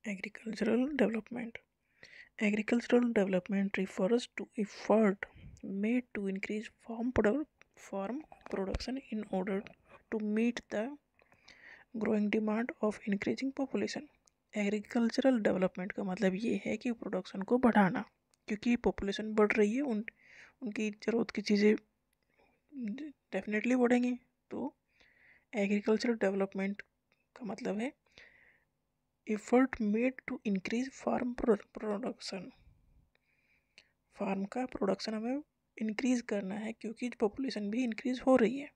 Agricultural development. Agricultural development refers to effort made to increase farm production in order to meet the growing demand of increasing population. Agricultural development का मतलब ये है कि production को बढ़ाना, क्योंकि population बढ़ रही है, उनकी ज़रूरत की चीज़ें डेफिनेटली बढ़ेंगी। तो एग्रीकल्चरल डेवलपमेंट का मतलब है effort made to increase farm production. Farm का प्रोडक्शन हमें इंक्रीज करना है क्योंकि पॉपुलेशन भी इंक्रीज हो रही है।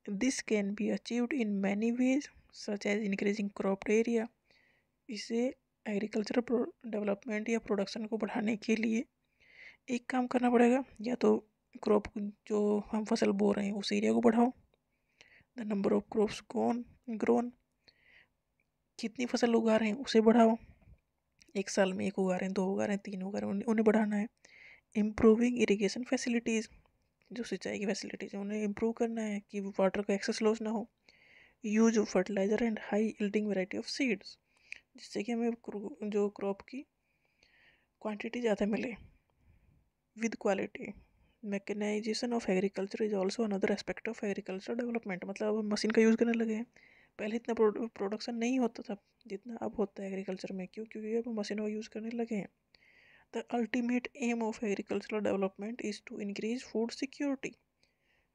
This can be achieved in many ways such as increasing cropped area. इसे एग्रीकल्चरल डेवलपमेंट या प्रोडक्शन को बढ़ाने के लिए एक काम करना पड़ेगा, या तो क्रॉप जो हम फसल बो रहे हैं उस एरिया को बढ़ाओ, the number of crops grown, कितनी फसल उगा रहे हैं उसे बढ़ाओ, एक साल में एक उगा रहे हैं, दो उगा रहे हैं, तीन उगा रहे हैं, उन्हें बढ़ाना है। इम्प्रूविंग इरिगेशन फैसिलिटीज़, जो सिंचाई की फैसिलिटीज़ हैं उन्हें इम्प्रूव करना है कि वाटर का एक्सेस लॉस ना हो। Use of fertiliser and high yielding variety of seeds, जिससे कि हमें जो क्रॉप की क्वांटिटी ज़्यादा मिले with quality. Mechanisation of agriculture is also another aspect of agriculture development. मतलब अब मशीन का यूज़ करने लगे हैं, पहले इतना प्रोडक्शन नहीं होता था जितना अब होता है एग्रीकल्चर में, क्यों? क्योंकि अब मशीनों का यूज़ करने लगे हैं। The ultimate aim of agricultural development is to increase food security.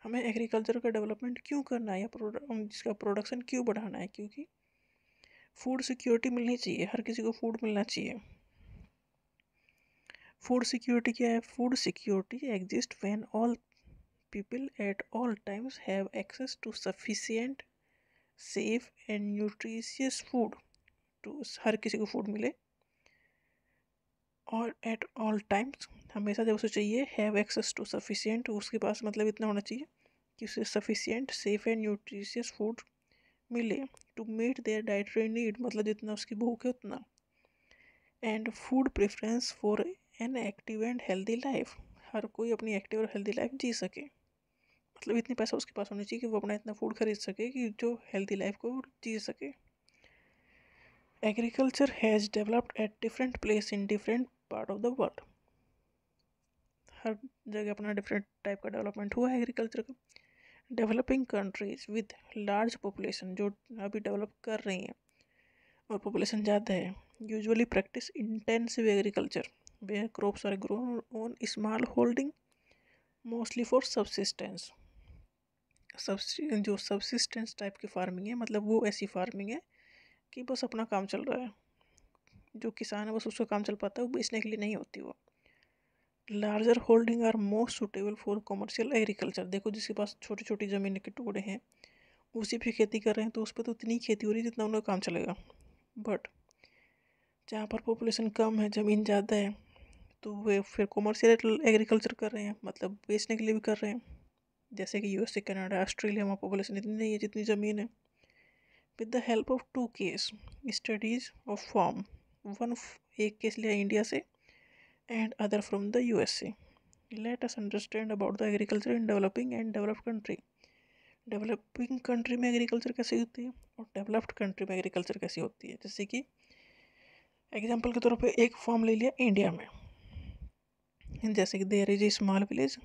हमें एग्रीकल्चर का डेवलपमेंट क्यों करना है या जिसका प्रोडक्शन क्यों बढ़ाना है? क्योंकि फूड सिक्योरिटी मिलनी चाहिए, हर किसी को फूड मिलना चाहिए। फूड सिक्योरिटी क्या है? Food security exist when all people at all times have access to sufficient safe and nutritious food. To हर किसी को फूड मिले और एट ऑल टाइम्स, हमेशा जब उसे चाहिए। हैव एक्सेस टू सफिशिएंट, उसके पास मतलब इतना होना चाहिए कि उसे sufficient safe and nutritious food मिले। To meet their dietary need, मतलब जितना उसकी भूख है उतना। And food preference for an active and healthy life, हर कोई अपनी एक्टिव और हेल्दी लाइफ जी सके। मतलब इतने पैसा उसके पास होना चाहिए कि वो अपना इतना फूड खरीद सके कि जो हेल्दी लाइफ को जी सके। Agriculture has developed at different place in different part of the world. हर जगह अपना डिफरेंट टाइप का डेवलपमेंट हुआ है एग्रीकल्चर का। Developing countries with large population, जो अभी डेवलप कर रही हैं और पॉपुलेशन ज़्यादा है, usually practise intensive agriculture where crops are grown on small holding mostly for subsistence. जो सबसिस्टेंस टाइप की फार्मिंग है, मतलब वो ऐसी फार्मिंग है कि बस अपना काम चल रहा है, जो किसान है बस उसका काम चल पाता है, वो बेचने के लिए नहीं होती वो। Larger holding are most suitable for commercial agriculture. देखो जिसके पास छोटी छोटी ज़मीन के टुकड़े हैं उसी पे खेती कर रहे हैं, तो उस पर तो उतनी खेती हो रही है जितना उनका काम चलेगा। बट जहाँ पर पॉपुलेशन कम है, ज़मीन ज़्यादा है, तो वे फिर कमर्शियल एग्रीकल्चर कर रहे हैं, मतलब बेचने के लिए भी कर रहे हैं। जैसे कि यूएसए, कनाडा, ऑस्ट्रेलिया, वहाँ पॉपुलेशन इतनी नहीं है जितनी ज़मीन है। With the help of two case studies of farm, one एक केस लिया इंडिया से and other from the USA. Let us understand about the agriculture in developing and developed country. Developing country में एग्रीकल्चर कैसी होती है और developed country में agriculture कैसी होती है। जैसे कि एग्जांपल के तौर पे एक फॉर्म ले लिया इंडिया में, जैसे कि there is a small village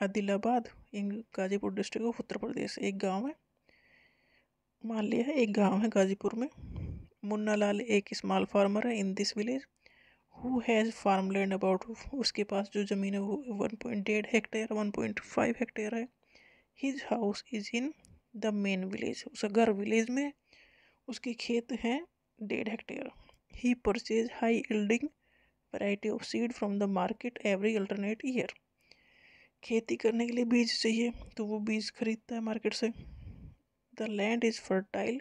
Adilabad in Ghazipur district of Uttar Pradesh. एक गांव है, मान लिया है एक गांव है गाजीपुर में। मुन्ना लाल एक स्मॉल फार्मर है in this village who has farm land about, उसके पास जो ज़मीन है वो 1.8 हेक्टेयर 1.5 हेक्टेयर है। His house is in the main village, उसका घर विलेज में, उसके खेत हैं 1.5 hectare. He purchase high yielding variety of seed from the market every alternate year. खेती करने के लिए बीज चाहिए तो वो बीज खरीदता है मार्केट से। द लैंड इज़ फर्टाइल,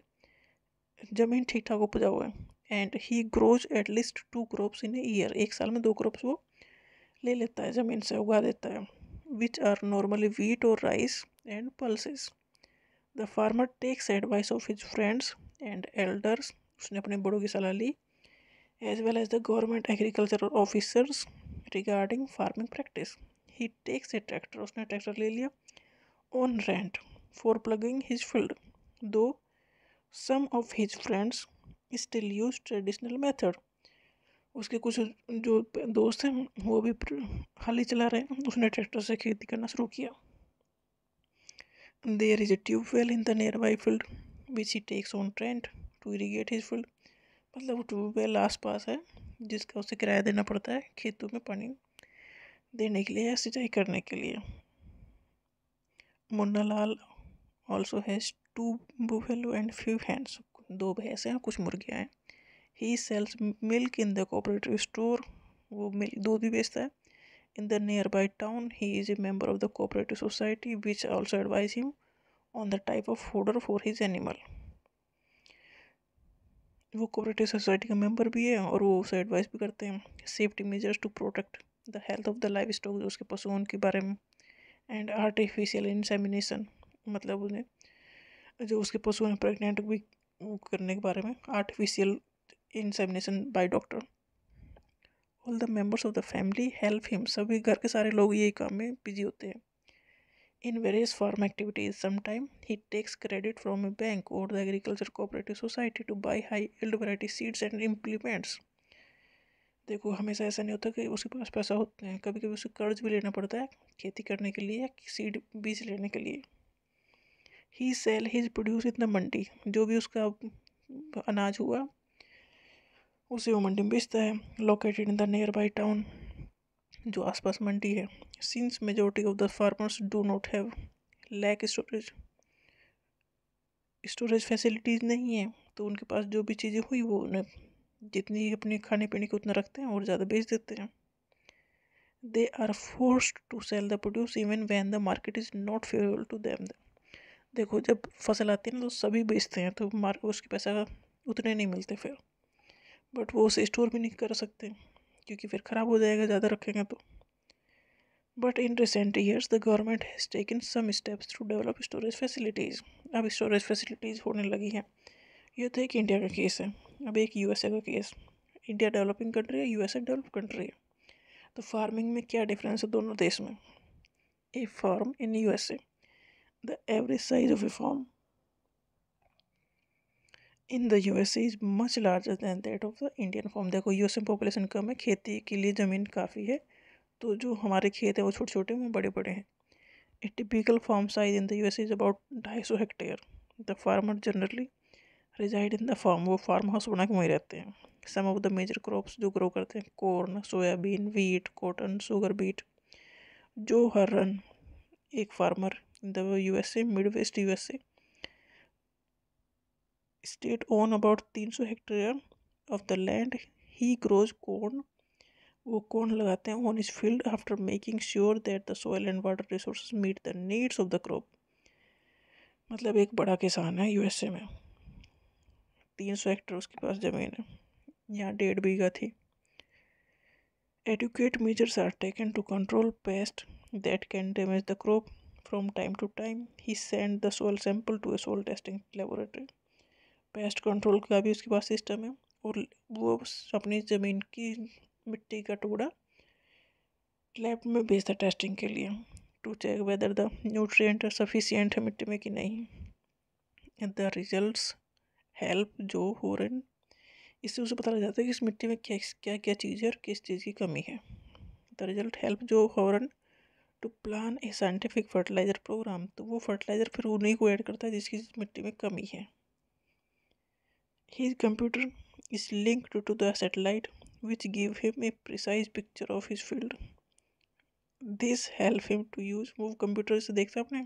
ज़मीन ठीक ठाक उपजाऊ है। And he grows at least 2 crops in a year, एक साल में 2 क्रॉप्स वो ले लेता है, ज़मीन से उगा देता है। विच आर नॉर्मली वीट और rice and pulses. The farmer takes advice of his friends and elders, उसने अपने बड़ों की सलाह ली, as well as the government agricultural officers regarding farming practice. He takes a tractor, उसने ट्रैक्टर ले लिया on rent for plugging his field. Though some of his friends still use traditional method. उसके कुछ जो दोस्त हैं वो भी हाल ही चला रहे हैं, उसने ट्रैक्टर से खेती करना शुरू किया। There is a tubewell in the nearby field which he takes on rent to irrigate his field. मतलब वो ट्यूबवेल आस पास है जिसका उसे किराया देना पड़ता है खेतों में पानी देने के लिए या सिंचाई करने के लिए। Munna Lal also has 2 buffalo and few hens। 2 भैंस हैं और कुछ मुर्गियाँ हैं। He sells milk in the cooperative store। वो मिल्क दूध भी बेचता है। In the nearby town he is a member of the cooperative society which also advise him on the type of fodder for his animal। वो cooperative society का member भी है और वो उसे एडवाइस भी करते हैं safety measures to protect the health of the livestock, जो उसके पशुओं के बारे में। एंड आर्टिफिशियल इंसेमिनेशन, मतलब उन्हें जो उसके पशु हैं प्रेग्नेंट भी करने के बारे में artificial insemination by doctor. All the members of the family help him. सभी घर के सारे लोग यही काम में बिजी होते हैं। In various farm activities sometime he takes credit from a bank और the agriculture cooperative society to buy high yield variety seeds and implements. देखो हमेशा ऐसा नहीं होता कि उसके पास पैसा होते हैं, कभी कभी उसे कर्ज भी लेना पड़ता है खेती करने के लिए, सीड बीज लेने के लिए। He sell his produce in the mandi. जो भी उसका अनाज हुआ उसे वो मंडी में बेचता है। Located in the nearby town, जो आसपास मंडी है। Since majority of the farmers do not have lack storage facilities नहीं है, तो उनके पास जो भी चीज़ें हुई वो उन्हें जितनी अपने खाने पीने की उतना रखते हैं और ज़्यादा बेच देते हैं। They are forced to sell the produce even when the market is not favourable to them. देखो जब फसल आती है ना तो सभी बेचते हैं, तो मार्केट उसके पैसा उतने नहीं मिलते फिर, बट वो उसे स्टोर भी नहीं कर सकते क्योंकि फिर ख़राब हो जाएगा ज़्यादा रखेंगे तो। But in recent years the government has taken some steps to develop storage facilities. अब स्टोरेज फैसिलिटीज़ होने लगी हैं। ये तो एक इंडिया का केस है, अब एक यूएसए का केस। इंडिया डेवलपिंग कंट्री है, यूएसए डेवलप कंट्री है। तो फार्मिंग में क्या डिफरेंस है दोनों देश में। A farm in USA, the average size of a farm in the USA is much larger than that of the Indian farm. देखो यूएसए में पॉपुलेशन कम है, खेती के लिए ज़मीन काफ़ी है, तो जो हमारे खेत हैं वो छोटे छोटे हैं, वो बड़े बड़े हैं। A typical farm size in the USA is about 250 hectare. The farmer generally reside in the farm, वो फार्म हाउस बना के वहीं रहते हैं। Some of the major crops जो ग्रो करते हैं, corn, soybean, wheat, cotton, sugar beet. Joe Horan एक farmer in the USA, Midwest USA state own about 300 hectare of the land. He grows corn, वो corn लगाते हैं on इस field after making sure that the soil and water resources meet the needs of the crop. मतलब एक बड़ा किसान है USA में, 300 हेक्टेयर उसके पास ज़मीन है, यहाँ 1.5 बीघा थी। Adequate measures are taken to control pests that can damage the crop. From time to time, he sent the soil sample to a soil testing laboratory. Pest control का भी उसके पास सिस्टम है और वो अपनी ज़मीन की मिट्टी का टुकड़ा लैब में भेजता टेस्टिंग के लिए, to check whether the nutrient sufficient है मिट्टी में कि नहीं। द रिजल्ट्स हेल्प जो हो रहे, इससे उसे पता लग जाता है कि इस मिट्टी में क्या क्या क्या चीज़ है और किस चीज़ की कमी है। The result help Joe Horan to plan a scientific fertiliser programme, तो वो फर्टिलाइजर फिर उन्हीं को ऐड करता है जिसकी मिट्टी में कमी है। His computer is linked to the satellite which give him a precise picture of his field. This help him to use, वो कंप्यूटर से देखता है अपने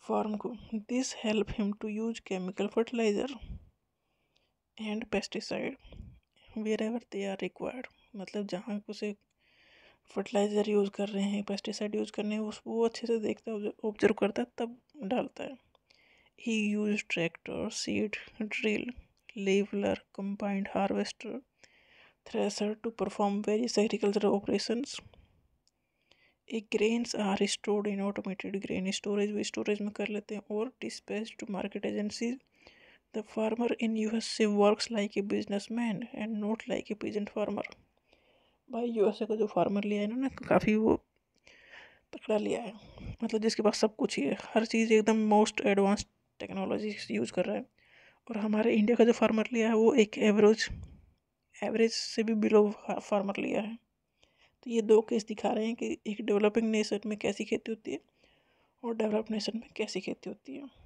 फार्म को। This help him to use chemical fertiliser and pesticide wherever they are required. मतलब जहाँ उसे fertiliser use कर रहे हैं, पेस्टिसाइड यूज़ करने हैं, वो अच्छे से देखता है, ऑब्जर्व करता है, तब डालता है। He use tractor, seed drill, leveller, combined harvester, thresher to perform various agricultural operations. A grains are stored in automated grain storage, वो स्टोरेज में कर लेते हैं, और dispatch to market agencies. The farmer in USA works like a businessman and not like a peasant farmer. भाई USA का जो farmer लिया है इन्होंने काफ़ी वो तकड़ा लिया है, मतलब जिसके पास सब कुछ ही है, हर चीज़ एकदम मोस्ट एडवांस टेक्नोलॉजी यूज़ कर रहा है, और हमारे इंडिया का जो फार्मर लिया है वो एक एवरेज से भी बिलो फार्मर लिया है। तो ये दो केस दिखा रहे हैं कि एक डेवलपिंग नेशन में कैसी खेती होती है और डेवलप नेशन में कैसी खेती होती है।